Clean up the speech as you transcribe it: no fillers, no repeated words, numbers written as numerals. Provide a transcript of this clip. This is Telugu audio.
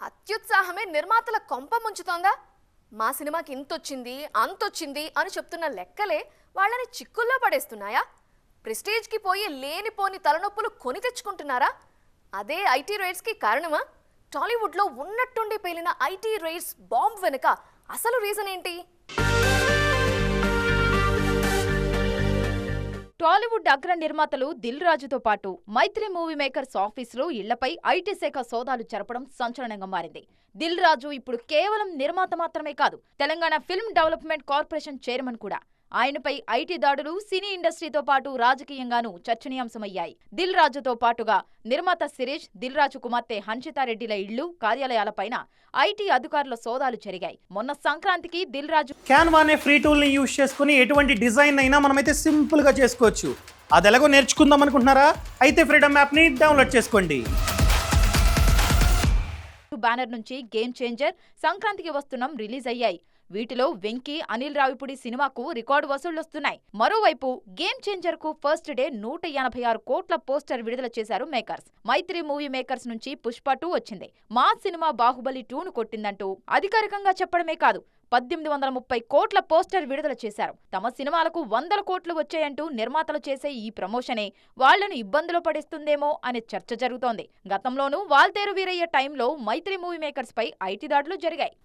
అత్యుత్సాహమే నిర్మాతల కొంప ముంచుతోందా? మా సినిమాకి ఇంతొచ్చింది అంతొచ్చింది అని చెప్తున్న లెక్కలే వాళ్ళని చిక్కుల్లో పడేస్తున్నాయా? ప్రెస్టీజ్కి పోయి లేనిపోని తలనొప్పులు కొని తెచ్చుకుంటున్నారా? అదే ఐటీ రైట్స్కి కారణమా? టాలీవుడ్లో ఉన్నట్టుండి పేలిన ఐటీ రైట్స్ బాంబ్ వెనుక అసలు రీజన్ ఏంటి? టాలీవుడ్ అగ్ర నిర్మాతలు దిల్ రాజుతో పాటు మైత్రి మూవీ మేకర్స్ ఆఫీసులో ఇళ్లపై ఐటీ శాఖ సోదాలు జరపడం సంచలనంగా మారింది. దిల్ రాజు ఇప్పుడు కేవలం నిర్మాత మాత్రమే కాదు, Telangana film development corporation chairman కూడా. ఆయనపై ఐటీ దాడులు సినీ ఇండస్ట్రీతో పాటు రాజకీయంగానూ చర్చనీయాంశమయ్యాయి. దిల్ రాజుతో పాటుగా నిర్మాత శిరీష్, దిల్ రాజు కుమార్తె హన్షితారెడ్డిల ఇళ్లు, కార్యాలయాలపైన ఐటీ అధికారుల సోదాలు జరిగాయి. మొన్న సంక్రాంతికి దిల్ రాజు క్యాన్వా అనే ఫ్రీ టూల్ ని యూజ్ చేసుకుని ఎటువంటి డిజైన్ అయినా మనమైతే సింపుల్ గా చేసుకోవచ్చు. అది ఎలాగో నేర్చుకుందాం అనుకుంటున్నారా? అయితే ఫ్రీడమ్ యాప్ ని డౌన్లోడ్ చేసుకోండి. బ్యానర్ నుంచి గేమ్ చేంజర్, సంక్రాంతికి వస్తున్నాం రిలీజ్ అయ్యాయి. వీటిలో వెంకీ, అనిల్ రావిపూడి సినిమాకు రికార్డు వసూళ్లొస్తున్నాయి. మరోవైపు గేమ్ చేంజర్ కు ఫస్ట్ డే 186 కోట్ల పోస్టర్ విడుదల చేశారు మేకర్స్. మైత్రి మూవీ మేకర్స్ నుంచి పుష్ప 2 వచ్చింది. మా సినిమా బాహుబలి 2ను కొట్టిందంటూ అధికారికంగా చెప్పడమే కాదు, 1830 కోట్ల పోస్టర్ విడుదల చేశారు. తమ సినిమాలకు 100 కోట్లు వచ్చాయంటూ నిర్మాతలు చేసే ఈ ప్రమోషనే వాళ్లను ఇబ్బందులు పడేస్తుందేమో అనే చర్చ జరుగుతోంది. గతంలోనూ వాల్తేరు వీరయ్య టైంలో మైత్రి మూవీ మేకర్స్ పై ఐటీ దాడులు జరిగాయి.